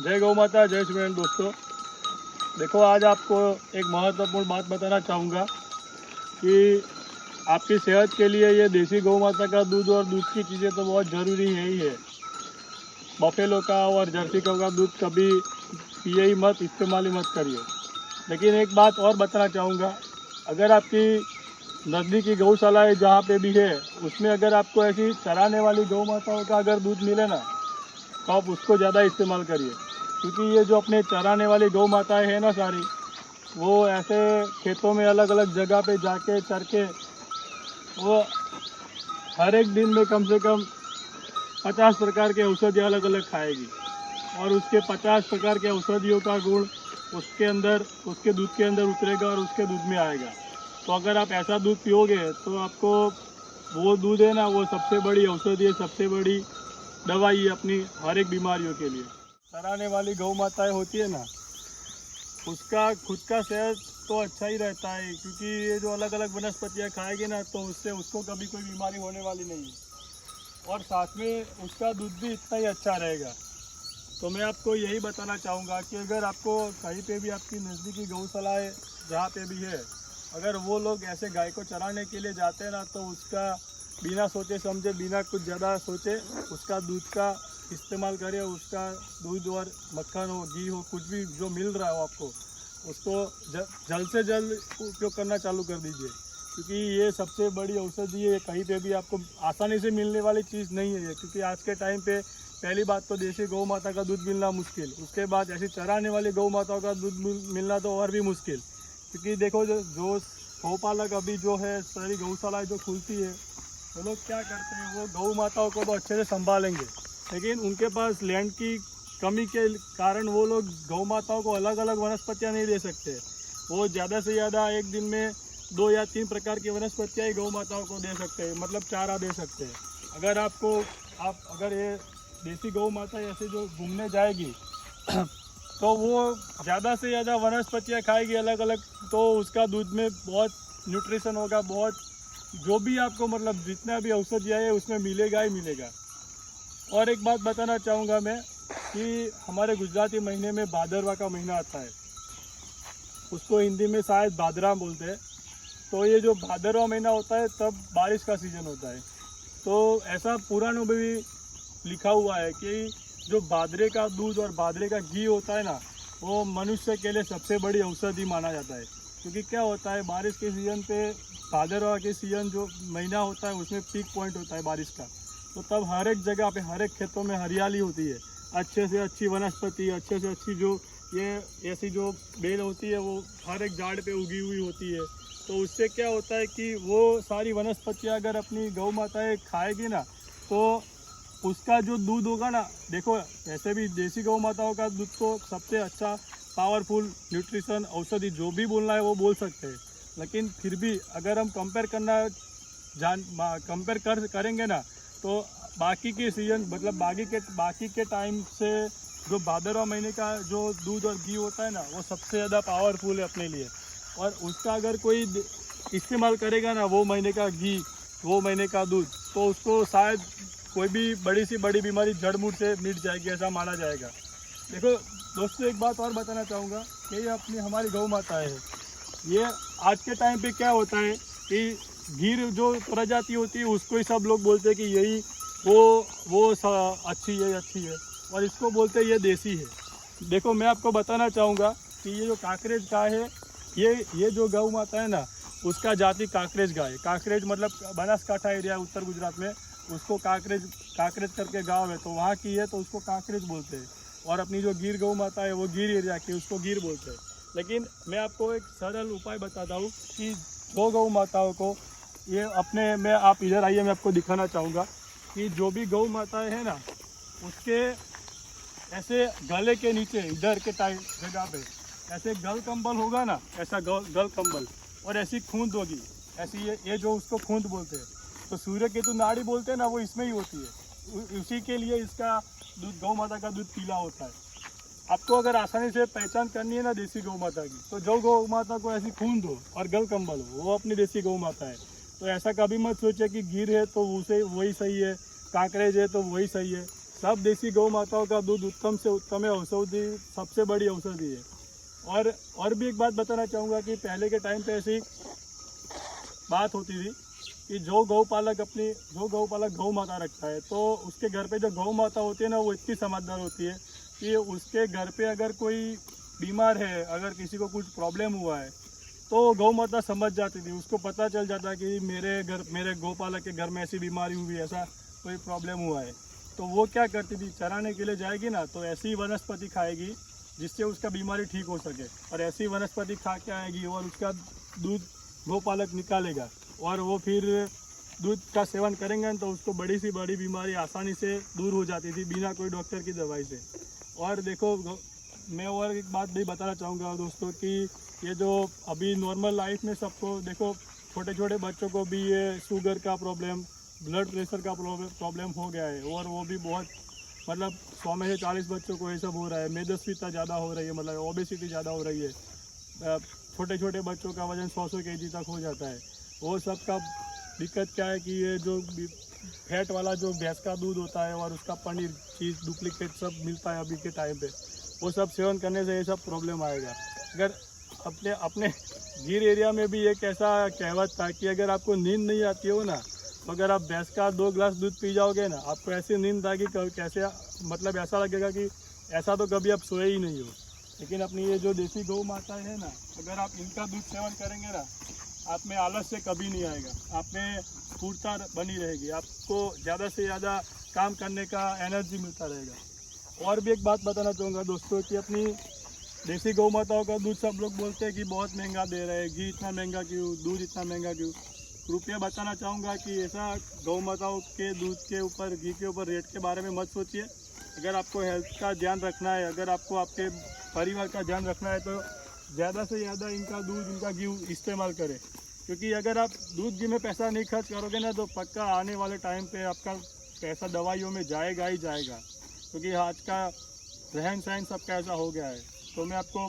जय गौ माता, जय श्रीराम। दोस्तों देखो, आज आपको एक महत्वपूर्ण बात बताना चाहूँगा कि आपकी सेहत के लिए ये देसी गौ माता का दूध और दूध की चीज़ें तो बहुत ज़रूरी है ही है। बफेलो का और जर्सी का दूध कभी पिए ही मत, इस्तेमाल ही मत करिए। लेकिन एक बात और बताना चाहूँगा, अगर आपकी नज़दीकी गौशाला है जहाँ पे भी है, उसमें अगर आपको ऐसी चराने वाली गौ माताओं का अगर दूध मिले ना, तो आप उसको ज़्यादा इस्तेमाल करिए। क्योंकि ये जो अपने चराने वाली गौ माताएँ हैं ना सारी, वो ऐसे खेतों में अलग अलग जगह पे जाके चर के वो हर एक दिन में कम से कम 50 प्रकार के औषधियाँ अलग अलग खाएगी, और उसके 50 प्रकार के औषधियों का गुण उसके अंदर, उसके दूध के अंदर उतरेगा और उसके दूध में आएगा। तो अगर आप ऐसा दूध पियोगे तो आपको वो दूध है ना, वो सबसे बड़ी औषधि है, सबसे बड़ी दवाई है अपनी हर एक बीमारियों के लिए। चराने वाली गौ माताएँ होती है ना, उसका खुद का सेहत तो अच्छा ही रहता है, क्योंकि ये जो अलग अलग वनस्पतियाँ खाएगी ना, तो उससे उसको कभी कोई बीमारी होने वाली नहीं है, और साथ में उसका दूध भी इतना ही अच्छा रहेगा। तो मैं आपको यही बताना चाहूँगा कि अगर आपको कहीं पे भी आपकी नज़दीकी गौशाला है जहाँ पे भी है, अगर वो लोग ऐसे गाय को चराने के लिए जाते हैं ना, तो उसका बिना सोचे समझे, बिना कुछ ज़्यादा सोचे उसका दूध का इस्तेमाल करें। उसका दूध और मक्खन हो, घी हो, कुछ भी जो मिल रहा हो आपको, उसको जल्द से जल्द उपयोग करना चालू कर दीजिए, क्योंकि ये सबसे बड़ी औषधि है। कहीं पे भी आपको आसानी से मिलने वाली चीज़ नहीं है ये, क्योंकि आज के टाइम पे पहली बात तो देसी गौ माता का दूध मिलना मुश्किल, उसके बाद ऐसी चराने वाली गौ माताओं का दूध मिलना तो और भी मुश्किल। क्योंकि देखो, जो गौपालक अभी जो है सारी गौशाला जो खुलती है, वो लोग क्या करते हैं, वो गौ माताओं को तो अच्छे से संभालेंगे, लेकिन उनके पास लैंड की कमी के कारण वो लोग गौ माताओं को अलग अलग वनस्पतियाँ नहीं दे सकते। वो ज़्यादा से ज़्यादा एक दिन में 2 या 3 प्रकार की वनस्पतियाँ ही गौ माताओं को दे सकते हैं, मतलब चारा दे सकते हैं। अगर अगर ये देसी गौ माता ऐसे जो घूमने जाएगी तो वो ज़्यादा से ज़्यादा वनस्पतियाँ खाएगी अलग अलग, तो उसका दूध में बहुत न्यूट्रिशन होगा, बहुत जो भी आपको मतलब जितना भी औषधियाँ है उसमें मिलेगा ही मिलेगा। और एक बात बताना चाहूँगा मैं कि हमारे गुजराती महीने में भादरवा का महीना आता है, उसको हिंदी में शायद भादरा बोलते हैं। तो ये जो भादरवा महीना होता है तब बारिश का सीज़न होता है। तो ऐसा पुराणों में भी लिखा हुआ है कि जो बाजरे का दूध और बाजरे का घी होता है ना, वो मनुष्य के लिए सबसे बड़ी औषधि माना जाता है। क्योंकि क्या होता है, बारिश के सीज़न पे, भादरवा के सीज़न जो महीना होता है उसमें पीक पॉइंट होता है बारिश का। तो तब हर एक जगह पे, हर एक खेतों में हरियाली होती है, अच्छे से अच्छी वनस्पति, अच्छे से अच्छी जो ये ऐसी जो बेल होती है वो हर एक झाड़ पे उगी हुई होती है। तो उससे क्या होता है कि वो सारी वनस्पतियाँ अगर अपनी गौ माताएँ खाएगी ना, तो उसका जो दूध होगा ना, देखो ऐसे भी देसी गौ माताओं का दूध तो सबसे अच्छा, पावरफुल, न्यूट्रिशन, औषधि जो भी बोलना है वो बोल सकते हैं। लेकिन फिर भी अगर हम कंपेयर करेंगे ना, तो बाकी के सीजन, मतलब बाकी के टाइम से जो भादरवा महीने का जो दूध और घी होता है ना, वो सबसे ज़्यादा पावरफुल है अपने लिए। और उसका अगर कोई इस्तेमाल करेगा ना, वो महीने का घी, वो महीने का दूध, तो उसको शायद कोई भी बड़ी से बड़ी बीमारी जड़ मूड से मिट जाएगी, ऐसा माना जाएगा। देखो दोस्तों, एक बात और बताना चाहूँगा कि ये अपनी हमारी गौ माता है, ये आज के टाइम पे क्या होता है कि गिर जो प्रजाति होती है उसको ही सब लोग बोलते हैं कि यही वो अच्छी है, अच्छी है, और इसको बोलते हैं ये देसी है। देखो मैं आपको बताना चाहूँगा कि ये जो काकरेज गाय है, ये जो गौ माता है ना, उसका जाति काकरेज गाय है। काकरेज मतलब बनासकांठा एरिया उत्तर गुजरात में, उसको काकरेज करके गाँव है, तो वहाँ की है तो उसको काकरेज बोलते हैं। और अपनी जो गिर गौ माता है वो गिर एरिया की, उसको गिर बोलते हैं। लेकिन मैं आपको एक सरल उपाय बताता हूँ कि जो गौ माताओं को ये अपने में, आप इधर आइए, मैं आपको दिखाना चाहूँगा कि जो भी गौ माताएँ हैं ना, उसके ऐसे गले के नीचे इधर के टाइम जगह पे ऐसे गल कंबल होगा ना, ऐसा गल कंबल, और ऐसी खूंद होगी, ऐसी ये जो उसको खूंद बोलते हैं। तो सूर्य केतु नाड़ी बोलते हैं ना, वो इसमें ही होती है। उसी के लिए इसका दूध, गौ माता का दूध पीला होता है। आपको अगर आसानी से पहचान करनी है ना देसी गौ माता की, तो जो गौ माता को ऐसी खूंद हो और गल कंबल हो, वो अपनी देसी गौ माता है। तो ऐसा कभी मत सोचे कि गिर है तो उसे वही सही है, कांकरेज है तो वही सही है। सब देसी गौ माताओं का दूध उत्तम से उत्तम है, औषधि सबसे बड़ी औषधि है। और भी एक बात बताना चाहूँगा कि पहले के टाइम पे ऐसी बात होती थी कि जो गौपालक गौ माता रखता है तो उसके घर पे जो गौ माता होती है ना, वो इतनी समझदार होती है कि उसके घर पे अगर कोई बीमार है, अगर किसी को कुछ प्रॉब्लम हुआ है तो गौ माता समझ जाती थी, उसको पता चल जाता कि मेरे गौपालक के घर में ऐसी बीमारी हुई, ऐसा कोई प्रॉब्लम हुआ है। तो वो क्या करती थी, चराने के लिए जाएगी ना तो ऐसी वनस्पति खाएगी जिससे उसका बीमारी ठीक हो सके, और ऐसी वनस्पति खा के आएगी और उसका दूध गौपालक निकालेगा और वो फिर दूध का सेवन करेंगे तो उसको बड़ी से बड़ी बीमारी आसानी से दूर हो जाती थी बिना कोई डॉक्टर की दवाई से। और देखो, मैं और एक बात भी बताना चाहूँगा दोस्तों कि ये जो अभी नॉर्मल लाइफ में सबको देखो, छोटे छोटे बच्चों को भी ये शुगर का प्रॉब्लम, ब्लड प्रेशर का प्रॉब्लम हो गया है, और वो भी बहुत मतलब 100 में से 40 बच्चों को ये सब हो रहा है। मेदस्वीता ज़्यादा हो रही है, मतलब ओबेसिटी ज़्यादा हो रही है। छोटे छोटे बच्चों का वजन 100 kg तक हो जाता है। वो सब का दिक्कत क्या है कि ये जो फैट वाला जो भैंस का दूध होता है और उसका पनीर, चीज़, डुप्लीकेट सब मिलता है अभी के टाइम पे, वो सब सेवन करने से ये सब प्रॉब्लम आएगा। अगर अपने गिर एरिया में भी एक ऐसा कहावत था कि अगर आपको नींद नहीं आती हो ना, तो अगर आप भैंस का 2 गिलास दूध पी जाओगे ना, आपको ऐसी नींद आएगी कैसे, मतलब ऐसा लगेगा कि ऐसा तो कभी आप सोए ही नहीं हो। लेकिन अपनी ये जो देसी गौ माता है ना, अगर आप इनका दूध सेवन करेंगे ना, आप में आलस से कभी नहीं आएगा, आप में फुर्ता बनी रहेगी, आपको ज़्यादा से ज़्यादा काम करने का एनर्जी मिलता रहेगा। और भी एक बात बताना चाहूँगा दोस्तों कि अपनी देसी गौ माताओं का दूध सब लोग बोलते हैं कि बहुत महंगा दे रहे हैं, घी इतना महंगा क्यों, दूध इतना महंगा क्यों। रुपया बताना चाहूँगा कि ऐसा गौ माताओं के दूध के ऊपर, घी के ऊपर रेट के बारे में मत सोचिए। अगर आपको हेल्थ का ध्यान रखना है, अगर आपको आपके परिवार का ध्यान रखना है, तो ज़्यादा से ज़्यादा इनका दूध, इनका घी इस्तेमाल करें। क्योंकि अगर आप दूध घी में पैसा नहीं खर्च करोगे ना, तो पक्का आने वाले टाइम पे आपका पैसा दवाइयों में जाएगा ही जाएगा। क्योंकि आज का रहन सहन सबका ऐसा हो गया है। तो मैं आपको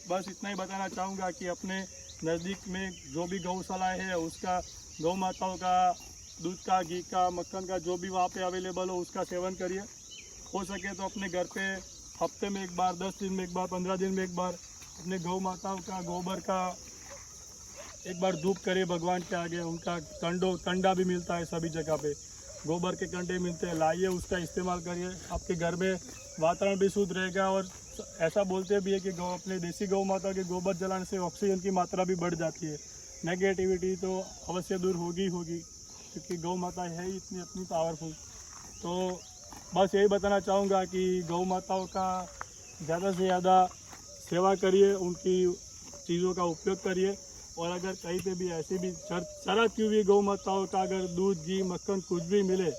बस इतना ही बताना चाहूँगा कि अपने नज़दीक में जो भी गौशाला है, उसका गौ माताओं का दूध का, घी का, मक्खन का जो भी वहाँ पे अवेलेबल हो, उसका सेवन करिए। हो सके तो अपने घर पे हफ्ते में एक बार, 10 दिन में एक बार, 15 दिन में एक बार अपने गौ माताओं का गोबर का एक बार धूप करिए भगवान के आगे। उनका कंडा भी मिलता है सभी जगह पे, गोबर के कंडे मिलते हैं, लाइए, उसका इस्तेमाल करिए। आपके घर में वातावरण भी शुद्ध रहेगा। और ऐसा बोलते भी है कि अपने देसी गौ माता के गोबर जलाने से ऑक्सीजन की मात्रा भी बढ़ जाती है। नेगेटिविटी तो अवश्य दूर होगी क्योंकि गौ माता है ही इतनी अपनी पावरफुल। तो बस यही बताना चाहूँगा कि गौ माताओं का ज़्यादा से ज़्यादा सेवा करिए, उनकी चीज़ों का उपयोग करिए। और अगर कहीं पे भी ऐसी भी चराती हुई गौ माताओं का अगर दूध, घी, मक्खन कुछ भी मिले,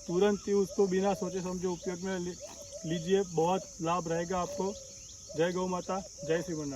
तुरंत ही उसको बिना सोचे समझे उपयोग में लीजिए, बहुत लाभ रहेगा आपको। जय गौ माता, जय श्री वनराज।